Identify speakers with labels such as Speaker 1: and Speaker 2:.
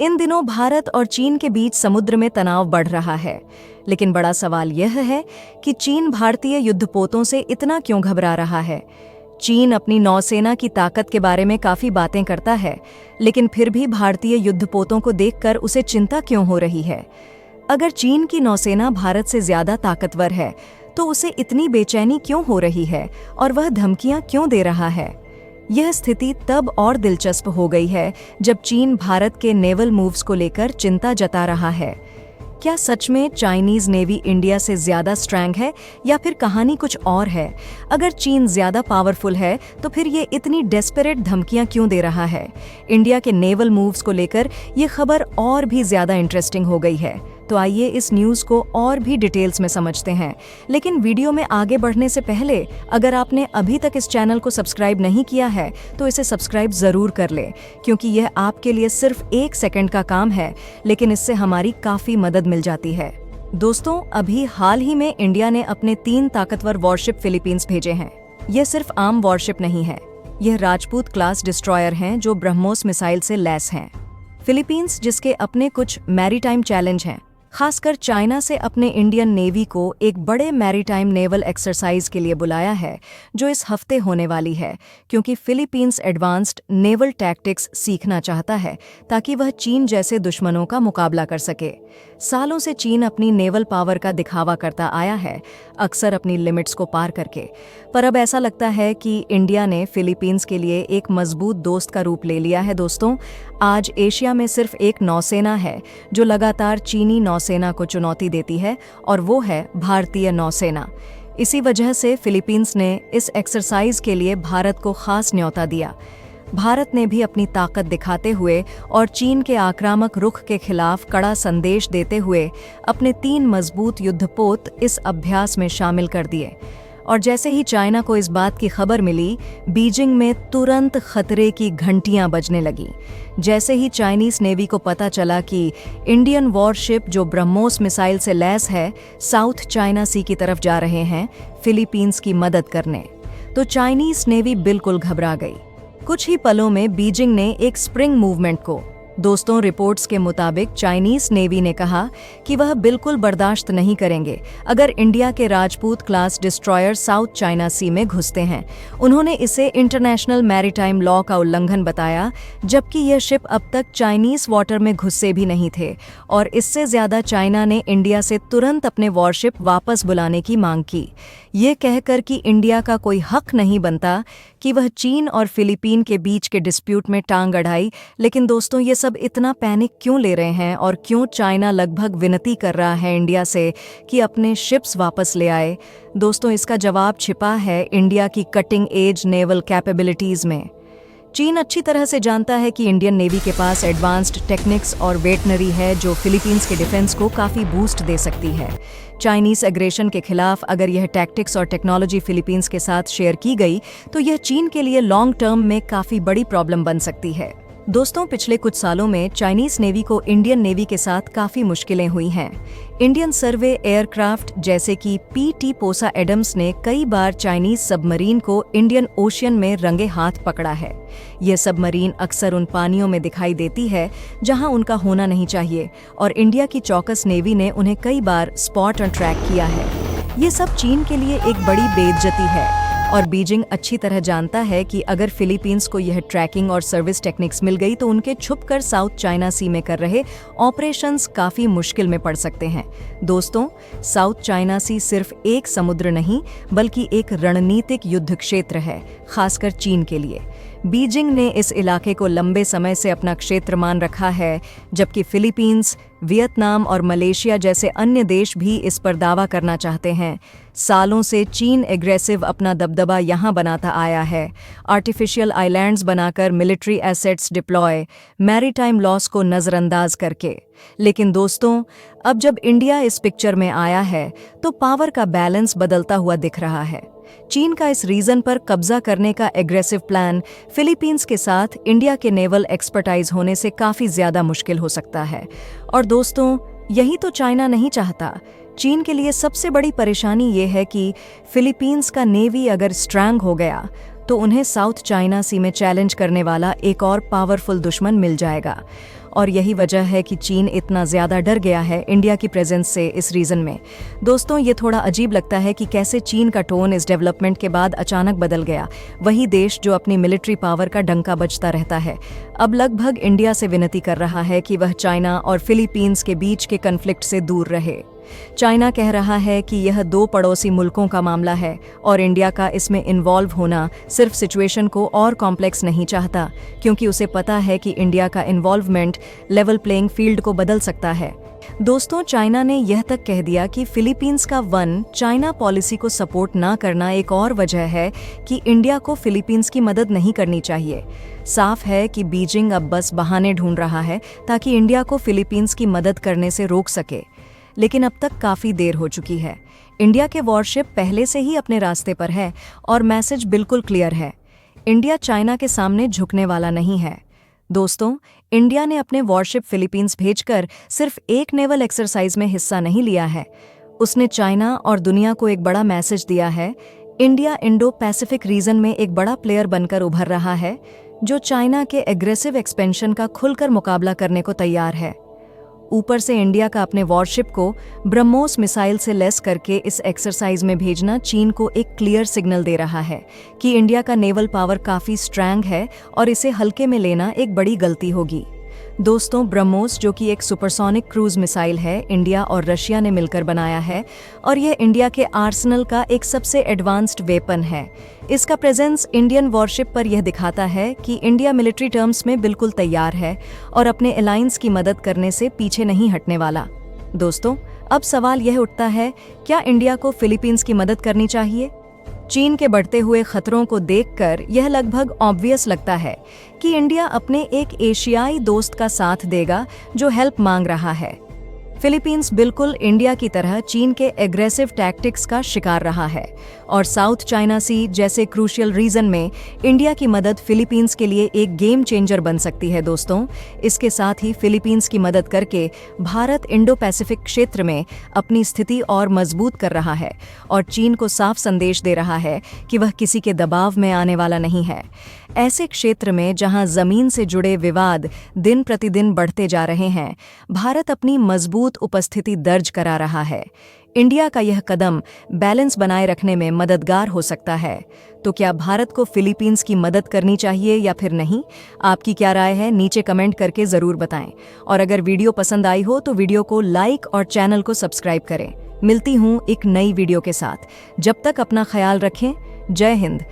Speaker 1: इन दिनों भारत और चीन के बीच समुद्र में तनाव बढ़ रहा है, लेकिन बड़ा सवाल यह है कि चीन भारतीय युद्धपोतों से इतना क्यों घबरा रहा है। चीन अपनी नौसेना की ताकत के बारे में काफी बातें करता है, लेकिन फिर भी भारतीय युद्धपोतों को देखकर उसे चिंता क्यों हो रही है। अगर चीन की नौसेना भारत से ज्यादा ताकतवर है, तो उसे इतनी बेचैनी क्यों हो रही है और वह धमकियां क्यों दे रहा है। यह स्थिति तब और दिलचस्प हो गई है जब चीन भारत के नेवल मूव्स को लेकर चिंता जता रहा है। क्या सच में चाइनीज नेवी इंडिया से ज्यादा स्ट्रांग है या फिर कहानी कुछ और है। अगर चीन ज्यादा पावरफुल है तो फिर ये इतनी डेस्परेट धमकियां क्यों दे रहा है। इंडिया के नेवल मूव्स को लेकर ये खबर और भी ज्यादा इंटरेस्टिंग हो गई है। तो आइए इस न्यूज को और भी डिटेल्स में समझते हैं। लेकिन वीडियो में आगे बढ़ने से पहले अगर आपने अभी तक इस चैनल को सब्सक्राइब नहीं किया है तो इसे सब्सक्राइब जरूर कर लें, क्योंकि यह आपके लिए सिर्फ 1 सेकंड का काम है, लेकिन इससे हमारी काफी मदद मिल जाती है। दोस्तों, अभी हाल ही में इंडिया ने अपने 3 ताकतवर वॉरशिप फिलीपींस भेजे हैं। यह सिर्फ आम वॉरशिप नहीं है, यह राजपूत क्लास डिस्ट्रॉयर हैं जो ब्रह्मोस मिसाइल से लैस हैं। फिलीपींस, जिसके अपने कुछ मैरीटाइम चैलेंज हैं, खासकर चाइना से अपने इंडियन नेवी को एक बड़े मैरीटाइम नेवल एक्सरसाइज के लिए बुलाया है, जो इस हफ्ते होने वाली है, क्योंकि फिलीपींस एडवांस्ड नेवल टैक्टिक्स सीखना चाहता है ताकि वह चीन जैसे दुश्मनों का मुकाबला कर सके। सालों से चीन अपनी नेवल पावर का दिखावा करता आया है, अक्सर अपनी लिमिट्स को पार करके, पर अब ऐसा लगता है कि इंडिया ने फिलीपींस के लिए एक मजबूत दोस्त का रूप ले लिया है। दोस्तों, आज एशिया में सिर्फ एक नौसेना है जो लगातार चीनी नौसेना को चुनौती देती है, और वो है भारतीय नौसेना। इसी वजह से फिलीपींस ने इस एक्सरसाइज के लिए भारत को खास न्योता दिया। भारत ने भी अपनी ताकत दिखाते हुए और चीन के आक्रामक रुख के खिलाफ कड़ा संदेश देते हुए अपने 3 मजबूत युद्धपोत इस अभ्यास में शामिल कर दिए। और जैसे ही चाइना को इस बात की खबर मिली, बीजिंग में तुरंत खतरे की घंटियां बजने लगी। जैसे ही चाइनीज नेवी को पता चला कि इंडियन वॉरशिप जो ब्रह्मोस मिसाइल से लैस है, साउथ चाइना सी की तरफ जा रहे हैं फिलीपींस की मदद करने, तो चाइनीज नेवी बिल्कुल घबरा गई। कुछ ही पलों में बीजिंग ने एक स्प्रिंग मूवमेंट को, दोस्तों, रिपोर्ट्स के मुताबिक चाइनीज नेवी ने कहा कि वह बिल्कुल बर्दाश्त नहीं करेंगे अगर इंडिया के Rajput class destroyer South China Sea में घुसते हैं। उन्होंने इसे इंटरनेशनल मैरीटाइम लॉ का उल्लंघन बताया, जबकि यह शिप अब तक चाइनीज वाटर में घुसे भी नहीं थे, और इससे ज्यादा चाइना ने इंडिया से तुरंत अपने वॉरशिप वापस बुलाने की मांग की, ये कहकर कि इंडिया का कोई हक नहीं बनता कि वह चीन और फिलीपीन के बीच के डिस्प्यूट में टांग अड़ाई। लेकिन दोस्तों, ये सब इतना पैनिक क्यों ले रहे हैं और क्यों चाइना लगभग विनती कर रहा है इंडिया से कि अपने शिप्स वापस ले आए। दोस्तों, इसका जवाब छिपा है इंडिया की कटिंग एज नेवल कैपेबिलिटीज में। चीन अच्छी तरह से जानता है कि इंडियन नेवी के पास एडवांस्ड टेक्निक्स और वेटनरी है जो फिलीपींस के डिफेंस को काफ़ी बूस्ट दे सकती है। चाइनीज एग्रेशन के खिलाफ अगर यह टैक्टिक्स और टेक्नोलॉजी फिलीपींस के साथ शेयर की गई तो यह चीन के लिए लॉन्ग टर्म में काफ़ी बड़ी प्रॉब्लम बन सकती है। दोस्तों, पिछले कुछ सालों में चाइनीज नेवी को इंडियन नेवी के साथ काफ़ी मुश्किलें हुई हैं। इंडियन सर्वे एयरक्राफ्ट जैसे कि PT पोसा एडम्स ने कई बार चाइनीज सबमरीन को इंडियन ओशियन में रंगे हाथ पकड़ा है। यह सबमरीन अक्सर उन पानियों में दिखाई देती है जहां उनका होना नहीं चाहिए, और इंडिया की चौकस नेवी ने उन्हें कई बार स्पॉट और ट्रैक किया है। ये सब चीन के लिए एक बड़ी बेइज्जती है, और बीजिंग अच्छी तरह जानता है कि अगर फिलीपींस को यह ट्रैकिंग और सर्विस टेक्निक्स मिल गई तो उनके छुपकर साउथ चाइना सी में कर रहे ऑपरेशंस काफ़ी मुश्किल में पड़ सकते हैं। दोस्तों, साउथ चाइना सी सिर्फ एक समुद्र नहीं बल्कि एक रणनीतिक युद्ध क्षेत्र है, खासकर चीन के लिए। बीजिंग ने इस इलाके को लंबे समय से अपना क्षेत्र मान रखा है, जबकि फिलीपींस, वियतनाम और मलेशिया जैसे अन्य देश भी इस पर दावा करना चाहते हैं। सालों से चीन एग्रेसिव अपना दबदबा यहाँ बनाता आया है, आर्टिफिशियल आइलैंड्स बनाकर military assets deploy, maritime loss को नज़रअंदाज करके। लेकिन दोस्तों, अब जब इंडिया इस पिक्चर में आया है तो पावर का बैलेंस बदलता हुआ दिख रहा है। चीन का इस रीजन पर कब्जा करने का एग्रेसिव प्लान फिलीपींस के साथ इंडिया के नेवल एक्सपर्टाइज होने से काफ़ी ज़्यादा मुश्किल हो सकता है। और दोस्तों, यही तो चाइना नहीं चाहता। चीन के लिए सबसे बड़ी परेशानी ये है कि फिलीपींस का नेवी अगर स्ट्रांग हो गया तो उन्हें साउथ चाइना सी में चैलेंज करने वाला एक और पावरफुल दुश्मन मिल जाएगा। और यही वजह है कि चीन इतना ज़्यादा डर गया है इंडिया की प्रेजेंस से इस रीजन में। दोस्तों, ये थोड़ा अजीब लगता है कि कैसे चीन का टोन इस डेवलपमेंट के बाद अचानक बदल गया। वही देश जो अपनी मिलिट्री पावर का डंका बजता रहता है, अब लगभग इंडिया से विनती कर रहा है कि वह चाइना और फिलीपींस के बीच के कन्फ्लिक्ट से दूर रहे। चाइना कह रहा है कि यह दो पड़ोसी मुल्कों का मामला है और इंडिया का इसमें इन्वॉल्व होना सिर्फ सिचुएशन को और कॉम्प्लेक्स नहीं चाहता, क्योंकि उसे पता है कि इंडिया का इन्वॉल्वमेंट लेवल प्लेइंग फील्ड को बदल सकता है। दोस्तों, चाइना ने यह तक कह दिया कि फिलीपींस का वन चाइना पॉलिसी को सपोर्ट ना करना एक और वजह है कि इंडिया को फिलीपींस की मदद नहीं करनी चाहिए। साफ है कि बीजिंग अब बस बहाने ढूंढ रहा है ताकि इंडिया को फिलीपींस की मदद करने से रोक सके, लेकिन अब तक काफ़ी देर हो चुकी है। इंडिया के वॉरशिप पहले से ही अपने रास्ते पर है और मैसेज बिल्कुल क्लियर है, इंडिया चाइना के सामने झुकने वाला नहीं है। दोस्तों, इंडिया ने अपने वॉरशिप फिलीपींस भेजकर सिर्फ एक नेवल एक्सरसाइज में हिस्सा नहीं लिया है, उसने चाइना और दुनिया को एक बड़ा मैसेज दिया है। इंडिया इंडो पैसिफिक रीजन में एक बड़ा प्लेयर बनकर उभर रहा है, जो चाइना के एग्रेसिव एक्सपेंशन का खुलकर मुकाबला करने को तैयार है। ऊपर से इंडिया का अपने वॉरशिप को ब्रह्मोस मिसाइल से लेस करके इस एक्सरसाइज में भेजना चीन को एक क्लियर सिग्नल दे रहा है कि इंडिया का नेवल पावर काफ़ी स्ट्रॉन्ग है और इसे हल्के में लेना एक बड़ी गलती होगी। दोस्तों, ब्रह्मोस जो कि एक सुपरसोनिक क्रूज मिसाइल है, इंडिया और रशिया ने मिलकर बनाया है और यह इंडिया के आर्सेनल का एक सबसे एडवांस्ड वेपन है। इसका प्रेजेंस इंडियन वॉरशिप पर यह दिखाता है कि इंडिया मिलिट्री टर्म्स में बिल्कुल तैयार है और अपने अलायंस की मदद करने से पीछे नहीं हटने वाला। दोस्तों, अब सवाल यह उठता है, क्या इंडिया को फिलीपींस की मदद करनी चाहिए? चीन के बढ़ते हुए खतरों को देखकर यह लगभग ऑब्वियस लगता है कि इंडिया अपने एक एशियाई दोस्त का साथ देगा जो हेल्प मांग रहा है। फिलीपींस बिल्कुल इंडिया की तरह चीन के एग्रेसिव टैक्टिक्स का शिकार रहा है और साउथ चाइना सी जैसे क्रूशियल रीजन में इंडिया की मदद फिलीपींस के लिए एक गेम चेंजर बन सकती है। दोस्तों, इसके साथ ही फिलीपींस की मदद करके भारत इंडो पैसिफिक क्षेत्र में अपनी स्थिति और मजबूत कर रहा है और चीन को साफ संदेश दे रहा है कि वह किसी के दबाव में आने वाला नहीं है। ऐसे क्षेत्र में जहां जमीन से जुड़े विवाद दिन प्रतिदिन बढ़ते जा रहे हैं, भारत अपनी मजबूत उपस्थिति दर्ज करा रहा है। इंडिया का यह कदम बैलेंस बनाए रखने में मददगार हो सकता है। तो क्या भारत को फिलीपींस की मदद करनी चाहिए या फिर नहीं? आपकी क्या राय है? नीचे कमेंट करके ज़रूर बताएं। और अगर वीडियो पसंद आई हो तो वीडियो को लाइक और चैनल को सब्सक्राइब करें। मिलती हूँ एक नई वीडियो के साथ। जब तक अपना ख्याल रखें। जय हिंद।